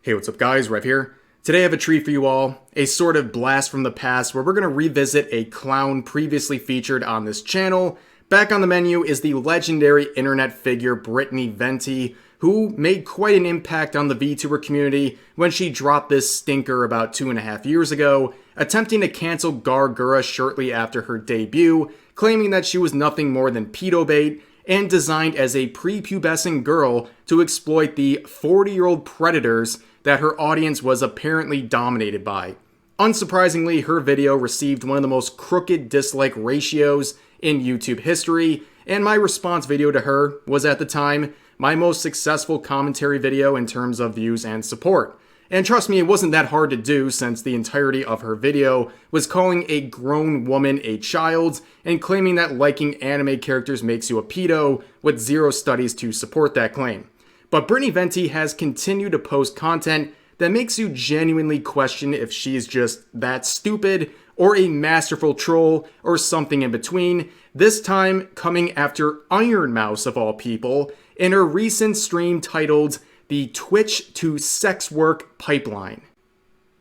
Hey, what's up guys, Rev here. Today I have a treat for you all, a sort of blast from the past where we're going to revisit a clown previously featured on this channel. Back on the menu is the legendary internet figure Brittany Venti, who made quite an impact on the VTuber community when she dropped this stinker about 2.5 years ago, attempting to cancel Gargura shortly after her debut, claiming that she was nothing more than pedo bait, and designed as a prepubescent girl to exploit the 40-year-old predators that her audience was apparently dominated by. Unsurprisingly, her video received one of the most crooked dislike ratios in YouTube history, and my response video to her was at the time my most successful commentary video in terms of views and support. And trust me, it wasn't that hard to do since the entirety of her video was calling a grown woman a child and claiming that liking anime characters makes you a pedo, with zero studies to support that claim. But Brittany Venti has continued to post content that makes you genuinely question if she's just that stupid or a masterful troll or something in between, this time coming after Ironmouse of all people in her recent stream titled The Twitch to Sex Work Pipeline.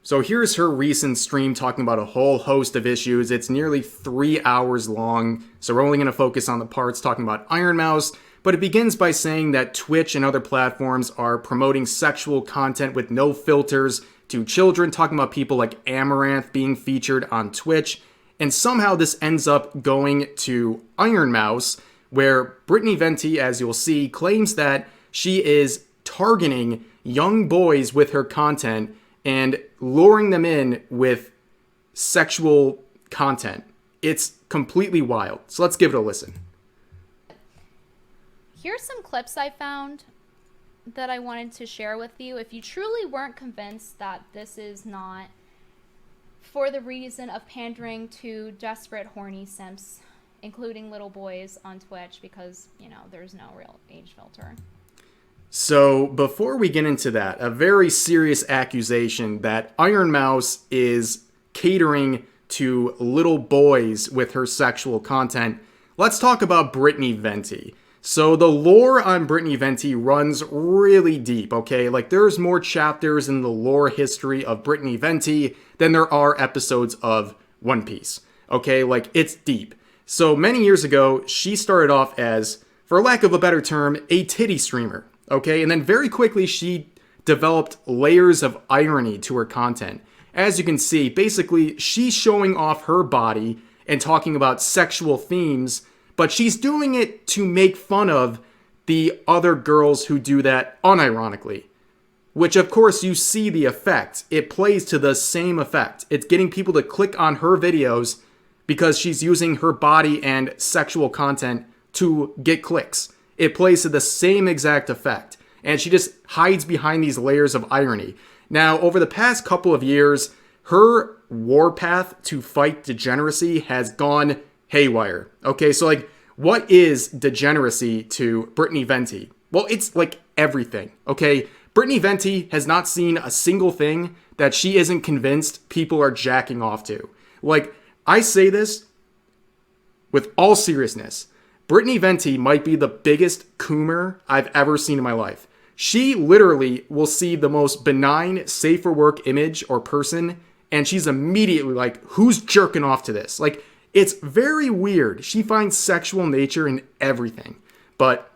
So here's her recent stream talking about a whole host of issues. It's nearly 3 hours long, so we're only going to focus on the parts talking about Ironmouse. But it begins by saying that Twitch and other platforms are promoting sexual content with no filters to children, talking about people like Amaranth being featured on Twitch. And somehow this ends up going to Ironmouse, where Brittany Venti, as you'll see, claims that she is targeting young boys with her content and luring them in with sexual content. It's completely wild. So let's give it a listen. Here's some clips I found that I wanted to share with you. If you truly weren't convinced that this is not for the reason of pandering to desperate horny simps, including little boys on Twitch, because, you know, there's no real age filter. So before we get into that, a very serious accusation that Ironmouse is catering to little boys with her sexual content, let's talk about Brittany Venti. So the lore on Brittany Venti runs really deep, okay? Like, there's more chapters in the lore history of Brittany Venti than there are episodes of One Piece, okay? Like, it's deep. So many years ago, she started off as, for lack of a better term, a titty streamer, okay? And then very quickly, she developed layers of irony to her content. As you can see, basically, she's showing off her body and talking about sexual themes, but she's doing it to make fun of the other girls who do that unironically. Which, of course, you see the effect. It plays to the same effect. It's getting people to click on her videos because she's using her body and sexual content to get clicks. It plays to the same exact effect. And she just hides behind these layers of irony. Now, over the past couple of years, her warpath to fight degeneracy has gone haywire. Okay, so like, what is degeneracy to Brittany Venti? Well, it's like everything, okay? Brittany Venti has not seen a single thing that she isn't convinced people are jacking off to. Like, I say this with all seriousness. Brittany Venti might be the biggest coomer I've ever seen in my life. She literally will see the most benign, safe for work image or person, and she's immediately like, who's jerking off to this? Like, it's very weird. She finds sexual nature in everything. But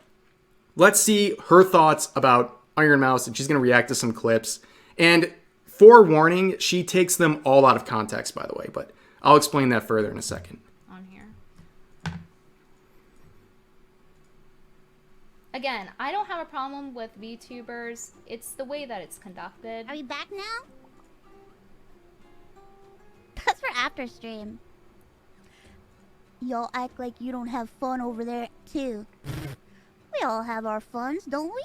let's see her thoughts about Ironmouse, and she's going to react to some clips. And forewarning, she takes them all out of context, by the way. But I'll explain that further in a second. On here. Again, I don't have a problem with VTubers. It's the way that it's conducted. Are we back now? That's for after stream. Y'all act like you don't have fun over there, too. We all have our funs, don't we?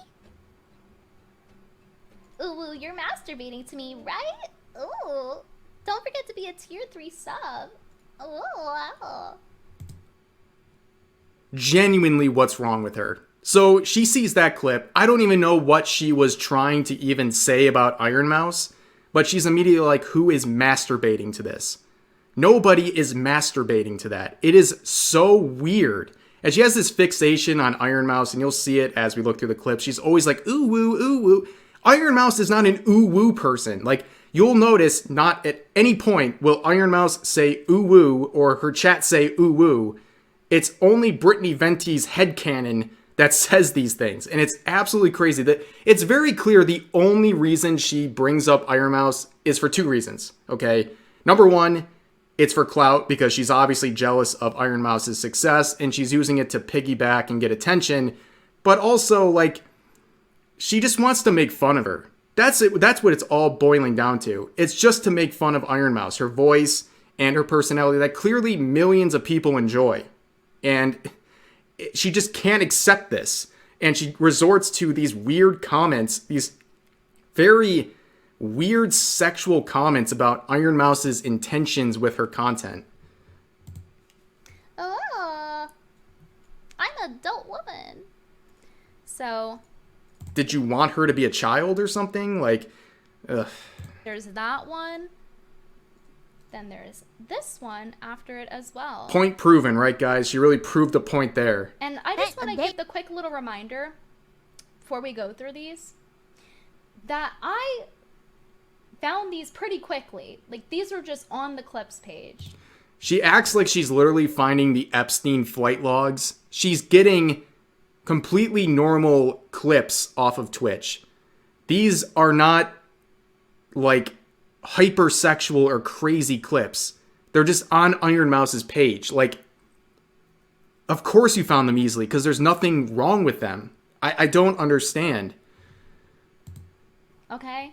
Ooh, you're masturbating to me, right? Ooh. Don't forget to be a tier 3 sub. Ooh, wow. Genuinely, what's wrong with her? So she sees that clip. I don't even know what she was trying to even say about Ironmouse, but she's immediately like, who is masturbating to this? Nobody is masturbating to that. It is so weird. And she has this fixation on Ironmouse, and you'll see it as we look through the clips. She's always like, ooh, woo, ooh, woo. Ironmouse is not an ooh-woo person. Like, you'll notice not at any point will Ironmouse say ooh-woo or her chat say ooh-woo. It's only Brittany Venti's headcanon that says these things. And it's absolutely crazy. That it's very clear the only reason she brings up Ironmouse is for two reasons, okay? Number one, it's for clout because she's obviously jealous of Ironmouse's success and she's using it to piggyback and get attention. But also, like, she just wants to make fun of her. That's it. That's what it's all boiling down to. It's just to make fun of Ironmouse, her voice and her personality that clearly millions of people enjoy. And she just can't accept this. And she resorts to these weird comments, these very weird sexual comments about Ironmouse's intentions with her content. Oh, I'm an adult woman. So Did you want her to be a child or something? Like, ugh. there's that one. Then there's this one after it as well. Point proven, right, guys? She really proved a point there. And I just want to give the quick little reminder before we go through these that I found these pretty quickly. Like, these were just on the clips page. She acts like she's literally finding the Epstein flight logs. She's getting completely normal clips off of Twitch. These are not like hypersexual or crazy clips. They're just on Ironmouse's page. Like, of course you found them easily because there's nothing wrong with them. I don't understand. Okay?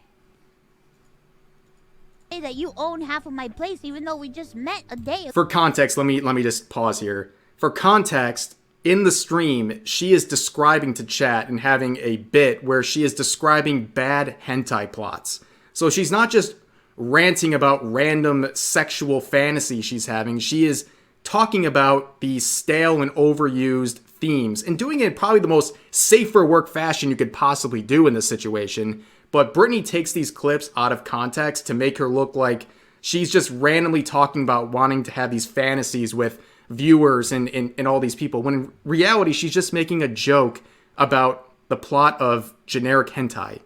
Say that you own half of my place even though we just met a day ago. For context, let me just pause here. For context, in the stream, she is describing to chat and having a bit where she is describing bad hentai plots. So she's not just ranting about random sexual fantasy she's having. She is talking about these stale and overused themes and doing it in probably the most safe for work fashion you could possibly do in this situation. But Brittany takes these clips out of context to make her look like she's just randomly talking about wanting to have these fantasies with viewers and all these people, when in reality she's just making a joke about the plot of generic hentai.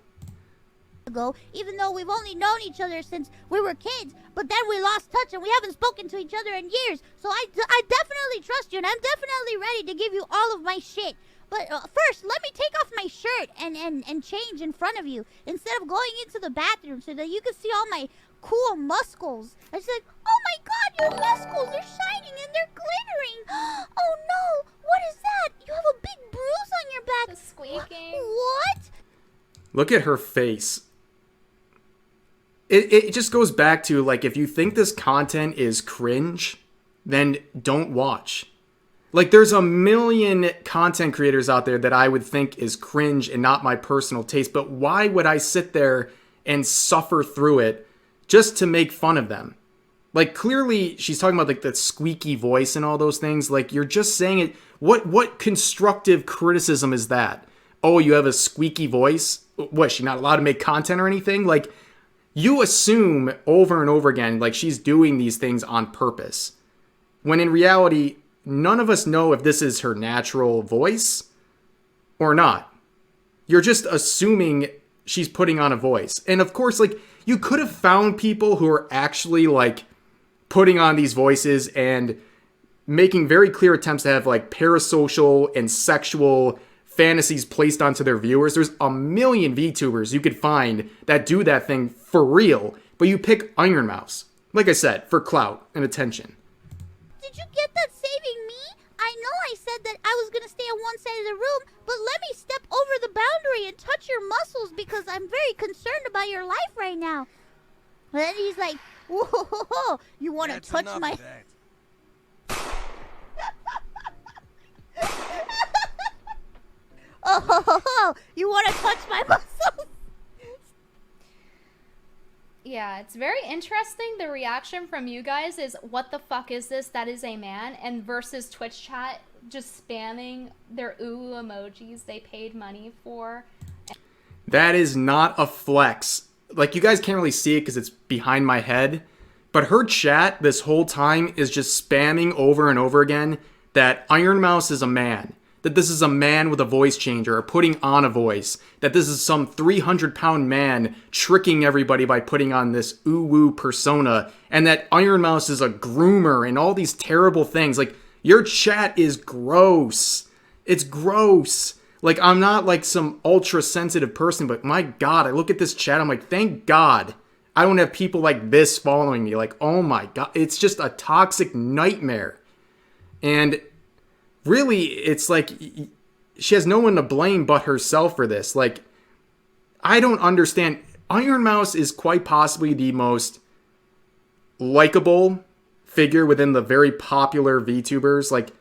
Ago, even though we've only known each other since we were kids, but then we lost touch and we haven't spoken to each other in years. So I definitely trust you and I'm definitely ready to give you all of my shit. But first, let me take off my shirt and change in front of you instead of going into the bathroom so that you can see all my cool muscles. I said, oh my god, your muscles, they're shining and they're glittering. Oh no, what is that? You have a big bruise on your back. The squeaking. What? Look at her face. It just goes back to, like, if you think this content is cringe, then don't watch. Like, there's a million content creators out there that I would think is cringe and not my personal taste, but why would I sit there and suffer through it just to make fun of them? Like, clearly she's talking about, like, that squeaky voice and all those things. Like, you're just saying it. What constructive criticism is that? Oh, you have a squeaky voice? What, she not allowed to make content or anything? Like, you assume over and over again, like, she's doing these things on purpose. When in reality, none of us know if this is her natural voice or not. You're just assuming she's putting on a voice. And of course, like, you could have found people who are actually, like, putting on these voices and making very clear attempts to have, like, parasocial and sexual fantasies placed onto their viewers. There's a million VTubers you could find that do that thing for real, but you pick Ironmouse, like I said, for clout and attention. Did you get that saving me? I know I said that I was gonna stay on one side of the room, but let me step over the boundary and touch your muscles because I'm very concerned about your life right now. And then he's like, whoa, you wanna touch my... Oh, you wanna touch my muscles? Yeah, it's very interesting. The reaction from you guys is, what the fuck is this? That is a man. And versus Twitch chat just spamming their ooh emojis they paid money for. That is not a flex. Like, you guys can't really see it because it's behind my head. But her chat this whole time is just spamming over and over again that Ironmouse is a man. that this is a man with a voice changer or putting on a voice, that this is some 300-pound man tricking everybody by putting on this ooh-woo persona, and that Ironmouse is a groomer and all these terrible things. Like, your chat is gross. It's gross. Like, I'm not like some ultra-sensitive person, but my God, I look at this chat, I'm like, thank God I don't have people like this following me. Like, oh my God, it's just a toxic nightmare. And really, it's like she has no one to blame but herself for this. Like, I don't understand. Ironmouse is quite possibly the most likable figure within the very popular VTubers. Like,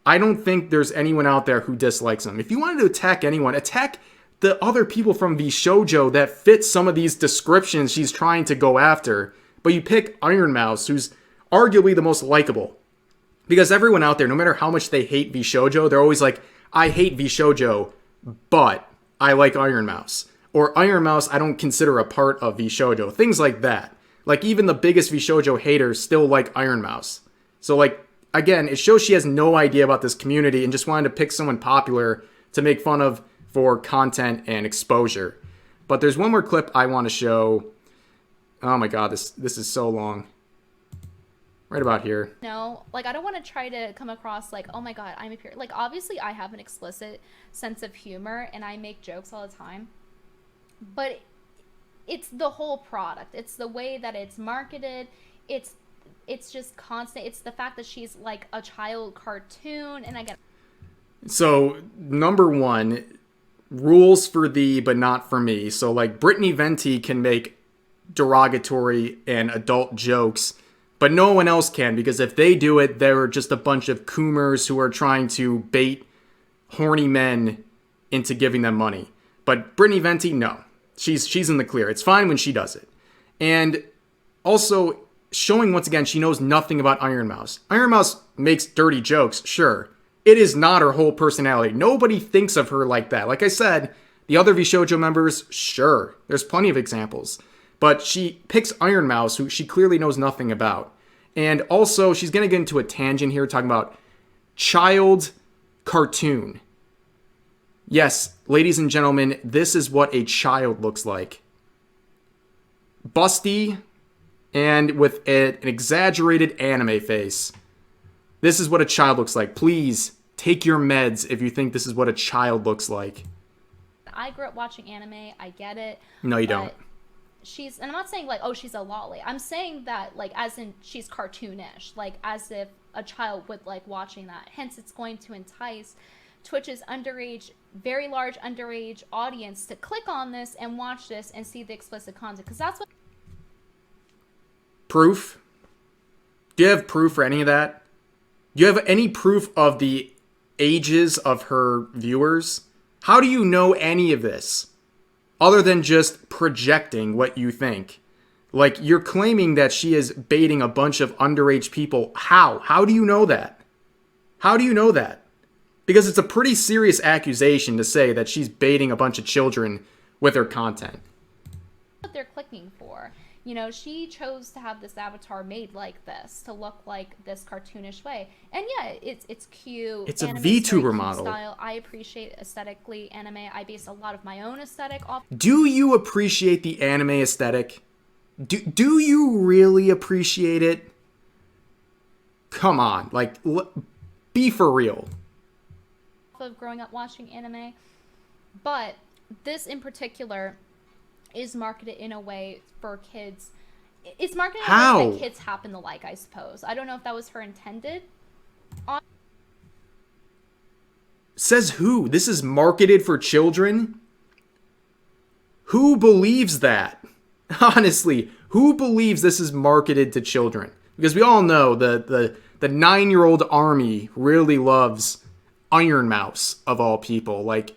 I don't think there's anyone out there who dislikes him. If you wanted to attack anyone, attack the other people from Vshojo that fit some of these descriptions she's trying to go after. But you pick Ironmouse, who's arguably the most likable. Because everyone out there, no matter how much they hate Vshojo, they're always like, I hate Vshojo, but I like Ironmouse. Or Ironmouse, I don't consider a part of Vshojo. Things like that. Like, even the biggest Vshojo haters still like Ironmouse. So, like, again, it shows she has no idea about this community and just wanted to pick someone popular to make fun of for content and exposure. But there's one more clip I want to show. Oh my God, this is so long. Right about here. No, like, I don't want to try to come across like, oh my God, I'm a pure. Like, obviously, I have an explicit sense of humor and I make jokes all the time. But it's the whole product. It's the way that it's marketed. It's just constant. It's the fact that she's like a child cartoon. And I get. So, number one, rules for thee, but not for me. So, like, Brittany Venti can make derogatory and adult jokes, but no one else can, because if they do it, they're just a bunch of coomers who are trying to bait horny men into giving them money. But Brittany Venti, no. She's in the clear. It's fine when she does it. And also, showing once again, she knows nothing about Ironmouse. Ironmouse makes dirty jokes, sure. It is not her whole personality. Nobody thinks of her like that. Like I said, the other Vshojo members, sure. There's plenty of examples. But she picks Ironmouse, who she clearly knows nothing about. And also, she's going to get into a tangent here talking about child cartoon. Yes, ladies and gentlemen, this is what a child looks like. Busty and with an exaggerated anime face. This is what a child looks like. Please take your meds if you think this is what a child looks like. I grew up watching anime. I get it. No, you don't. And I'm not saying like, oh, she's a lolly. I'm saying that like, as in she's cartoonish, like as if a child would like watching that. Hence, it's going to entice Twitch's very large underage audience to click on this and watch this and see the explicit content, because that's what. Proof? Do you have proof for any of that? Do you have any proof of the ages of her viewers? How do you know any of this? Other than just projecting what you think. Like, you're claiming that she is baiting a bunch of underage people. How? How do you know that? How do you know that? Because it's a pretty serious accusation to say that she's baiting a bunch of children with her content. What they're clicking for. You know, she chose to have this avatar made like this, to look like this cartoonish way. And yeah, it's cute. It's a Anime's very VTuber cute model. Style. I appreciate aesthetically anime. I base a lot of my own aesthetic off. Do you appreciate the anime aesthetic? Do you really appreciate it? Come on, like, be for real. Of growing up watching anime, but this in particular is marketed in a way for kids. It's marketed in a way that kids happen to like, I suppose. I don't know if that was her intended. Says who? This is marketed for children? Who believes that? Honestly, who believes this is marketed to children? Because we all know the 9-year-old army really loves Ironmouse, of all people. Like,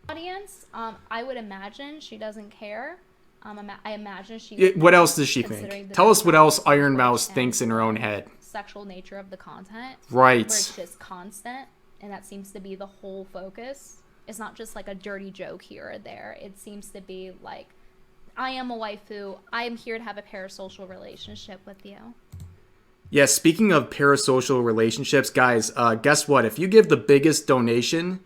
audience, I would imagine she doesn't care. I imagine she. What else does she think? Tell us what else Ironmouse thinks in her own head. Sexual nature of the content. Right. Where it's just constant, and that seems to be the whole focus. It's not just like a dirty joke here or there. It seems to be like, I am a waifu. I am here to have a parasocial relationship with you. Yeah, speaking of parasocial relationships, guys, guess what? If you give the biggest donation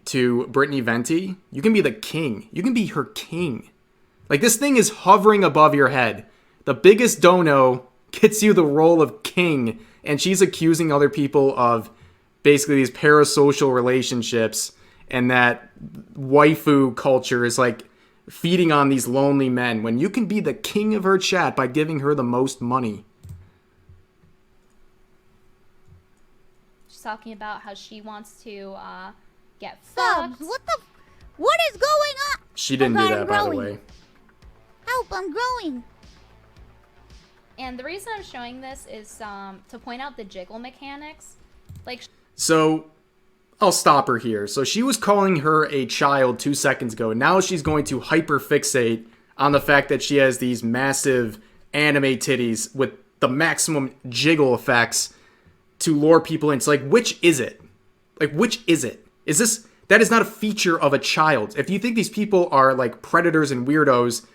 to Brittany Venti, you can be the king. You can be her king. Like, this thing is hovering above your head. The biggest dono gets you the role of king, and she's accusing other people of basically these parasocial relationships, and that waifu culture is like feeding on these lonely men when you can be the king of her chat by giving her the most money. She's talking about how she wants to get Subs, fucked. what is going on? She didn't Oh God, do that, I'm by the growing. way. Help, I'm growing. And the reason I'm showing this is to point out the jiggle mechanics. Like, So, I'll stop her here. So she was calling her a child 2 seconds ago. Now she's going to hyperfixate on the fact that she has these massive anime titties with the maximum jiggle effects to lure people in. It's like, which is it? Like, which is it? Is this... That is not a feature of a child. If you think these people are like predators and weirdos,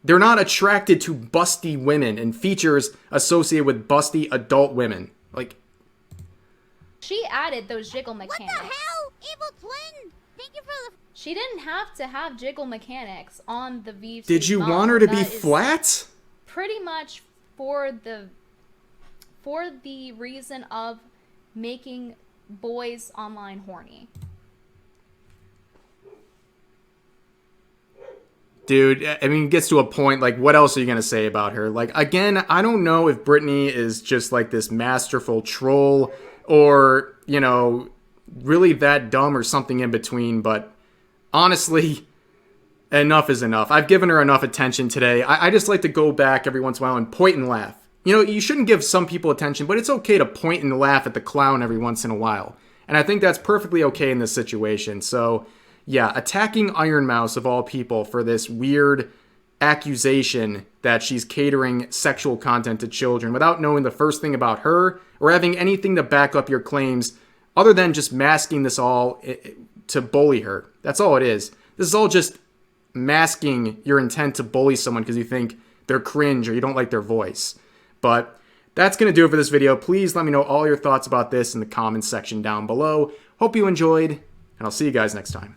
they're not attracted to busty women and features associated with busty adult women. Like... she added those jiggle What mechanics. the hell? Evil twin! Thank you for the... She didn't have to have jiggle mechanics on the Vshojo. Did you want her to be flat? Pretty much for the reason of making boys online horny. Dude, I mean, it gets to a point, like, what else are you going to say about her? Like, again, I don't know if Brittany is just, like, this masterful troll or, you know, really that dumb or something in between, but honestly, enough is enough. I've given her enough attention today. I just like to go back every once in a while and point and laugh. You know, you shouldn't give some people attention, but it's okay to point and laugh at the clown every once in a while. And I think that's perfectly okay in this situation, so... yeah, attacking Ironmouse of all people for this weird accusation that she's catering sexual content to children without knowing the first thing about her or having anything to back up your claims other than just masking this all to bully her. That's all it is. This is all just masking your intent to bully someone because you think they're cringe or you don't like their voice. But that's going to do it for this video. Please let me know all your thoughts about this in the comments section down below. Hope you enjoyed, and I'll see you guys next time.